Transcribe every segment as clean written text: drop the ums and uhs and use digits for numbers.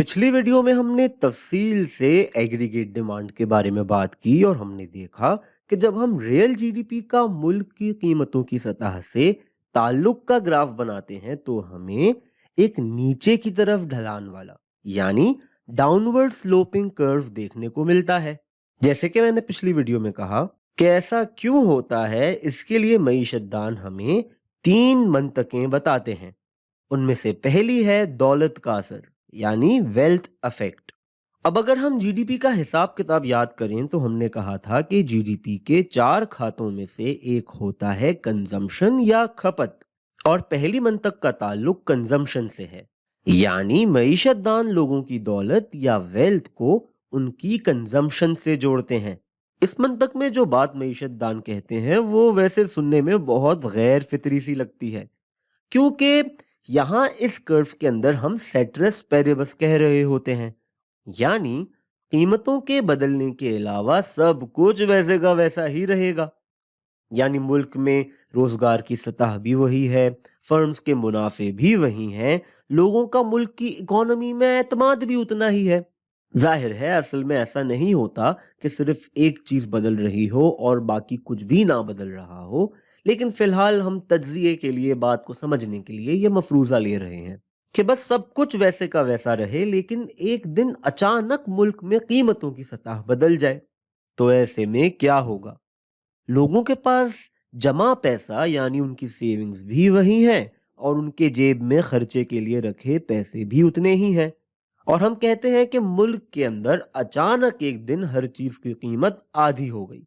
पिछली वीडियो में हमने तफसील से एग्रीगेट डिमांड के बारे में बात की और हमने देखा कि जब हम रियल जीडीपी का मुल्क की कीमतों की सतह से ताल्लुक का ग्राफ बनाते हैं तो हमें एक नीचे की तरफ ढलान वाला यानी डाउनवर्ड स्लोपिंग कर्व देखने को मिलता है। जैसे कि मैंने पिछली वीडियो में कहा कि ऐसा क्यों होता है, इसके लिए मईशतदान हमें 3 मंतकें बताते हैं। उनमें से पहली है दौलत का असर यानी वेल्थ अफेक्ट। अब अगर हम जीडीपी का हिसाब किताब याद करें तो हमने कहा था कि जीडीपी के 4 खातों में से एक होता है कंजम्पशन या खपत, और पहली मंतक का ताल्लुक कंजम्पशन से है, यानी मईशतदान लोगों की दौलत या वेल्थ को उनकी कंजम्पशन से जोड़ते हैं। इस मंतक में जो बात मईशतदान कहते हैं वो वैसे सुनने में बहुत गैर फितरी सी लगती है, क्योंकि यहाँ इस कर्व के अंदर हम सेट्रस पेरेबस कह रहे होते हैं, यानी कीमतों के बदलने के अलावा सब कुछ वैसे का वैसा ही रहेगा। यानी मुल्क में रोजगार की सतह भी वही है, फर्म्स के मुनाफे भी वही हैं, लोगों का मुल्क की इकोनॉमी में एतमाद भी उतना ही है। जाहिर है असल में ऐसा नहीं होता कि सिर्फ एक चीज बदल रही हो और बाकी कुछ भी ना बदल रहा हो, लेकिन फिलहाल हम तज्जिए के लिए, बात को समझने के लिए ये मफरूजा ले रहे हैं कि बस सब कुछ वैसे का वैसा रहे, लेकिन एक दिन अचानक मुल्क में कीमतों की सतह बदल जाए तो ऐसे में क्या होगा। लोगों के पास जमा पैसा यानी उनकी सेविंग्स भी वही हैं और उनके जेब में खर्चे के लिए रखे पैसे भी उतने ही हैं, और हम कहते हैं कि मुल्क के अंदर अचानक एक दिन हर चीज की कीमत आधी हो गई।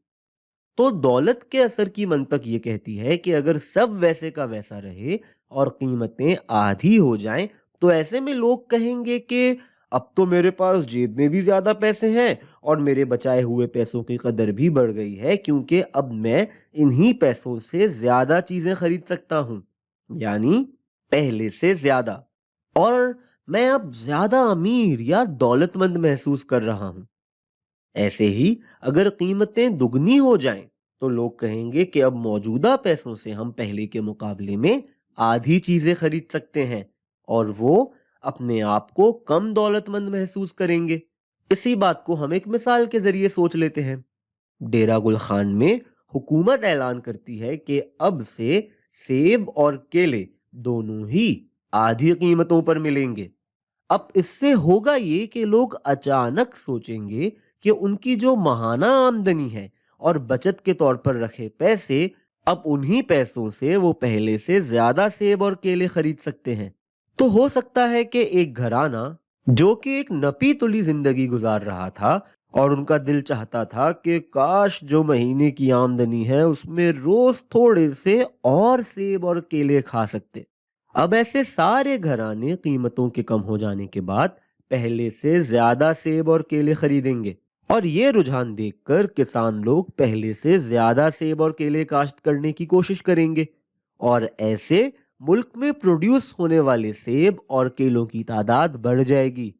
तो दौलत के असर की मंतक ये कहती है कि अगर सब वैसे का वैसा रहे और कीमतें आधी हो जाएं तो ऐसे में लोग कहेंगे कि अब तो मेरे पास जेब में भी ज्यादा पैसे हैं और मेरे बचाए हुए पैसों की कदर भी बढ़ गई है, क्योंकि अब मैं इन्हीं पैसों से ज्यादा चीजें खरीद सकता हूं, यानी पहले से ज्यादा, और मैं अब ज्यादा अमीर या दौलतमंद महसूस कर रहा हूं। ऐसे ही अगर कीमतें दुगनी हो जाएं तो लोग कहेंगे कि अब मौजूदा पैसों से हम पहले के मुकाबले में आधी चीजें खरीद सकते हैं, और वो अपने आप को कम दौलतमंद महसूस करेंगे। इसी बात को हम एक मिसाल के जरिए सोच लेते हैं। डेरा गुल खान में हुकूमत ऐलान करती है कि अब से सेब और केले दोनों ही आधी कीमतों पर मिलेंगे। अब इससे होगा ये कि लोग अचानक सोचेंगे कि उनकी जो माहाना आमदनी है और बचत के तौर पर रखे पैसे, अब उन्हीं पैसों से वो पहले से ज्यादा सेब और केले खरीद सकते हैं। तो हो सकता है कि एक घराना जो कि एक नपी तुली जिंदगी गुजार रहा था और उनका दिल चाहता था कि काश जो महीने की आमदनी है उसमें रोज थोड़े से और सेब और केले खा सकते, अब ऐसे सारे घराने कीमतों के कम हो जाने के बाद पहले से ज्यादा सेब और केले खरीदेंगे, और ये रुझान देखकर किसान लोग पहले से ज्यादा सेब और केले काश्त करने की कोशिश करेंगे, और ऐसे मुल्क में प्रोड्यूस होने वाले सेब और केलों की तादाद बढ़ जाएगी।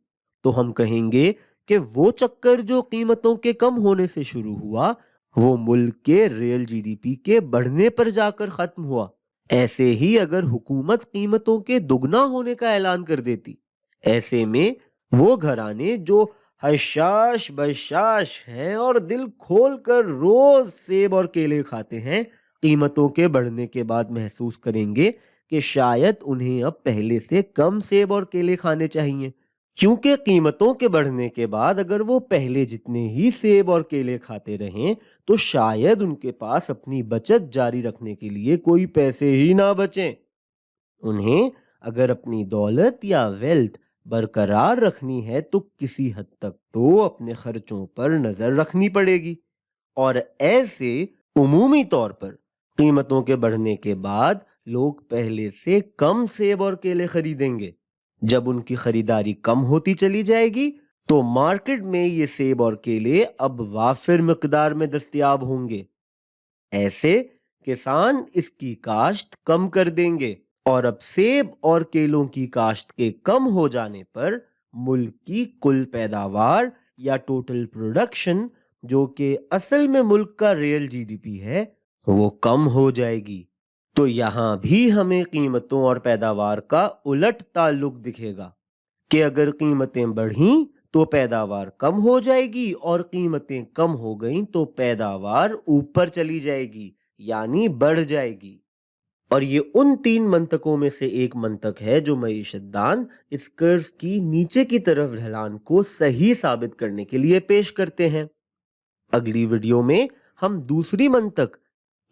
तो हम कहेंगे कि वो चक्कर जो कीमतों के कम होने से शुरू हुआ वो मुल्क के रियल जीडीपी के बढ़ने पर जाकर खत्म हुआ। ऐसे ही अगर हुकूमत कीमतों के दुगना होने का ऐलान कर देती, ऐसे में वो घराने जो हशाश बशाश हैं और दिल खोल कर रोज सेब और केले खाते हैं, कीमतों के बढ़ने के बाद महसूस करेंगे कि शायद उन्हें अब पहले से कम सेब और केले खाने चाहिए, क्योंकि कीमतों के बढ़ने के बाद अगर वो पहले जितने ही सेब और केले खाते रहें तो शायद उनके पास अपनी बचत जारी रखने के लिए कोई पैसे ही ना बचें। उन्हें अगर अपनी दौलत या वेल्थ बरकरार रखनी है तो किसी हद तक तो अपने खर्चों पर नजर रखनी पड़ेगी, और ऐसे उमूमी तौर पर कीमतों के बढ़ने के बाद लोग पहले से कम सेब और केले खरीदेंगे। जब उनकी खरीदारी कम होती चली जाएगी तो मार्केट में ये सेब और केले अब वाफिर मिकदार में दस्तयाब होंगे। ऐसे किसान इसकी काश्त कम कर देंगे, और अब सेब और केलों की काश्त के कम हो जाने पर मुल्क की कुल पैदावार या टोटल प्रोडक्शन, जो कि असल में मुल्क का रियल जीडीपी है, वो कम हो जाएगी। तो यहां भी हमें कीमतों और पैदावार का उलट ताल्लुक दिखेगा। کہ اگر قیمتیں بڑھیں تو پیداوار کم ہو جائے گی اور قیمتیں کم ہو گئیں تو پیداوار اوپر چلی جائے گی یعنی بڑھ جائے گی۔ اور یہ ان 3 منطقوں میں سے ایک منطق ہے جو معیشت دان اس کرو کی نیچے کی طرف ڈھلان کو صحیح ثابت کرنے کے لیے پیش کرتے ہیں۔ اگلی ویڈیو میں ہم دوسری منطق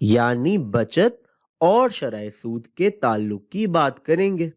یعنی بچت اور شرح سود کے تعلق کی بات کریں گے۔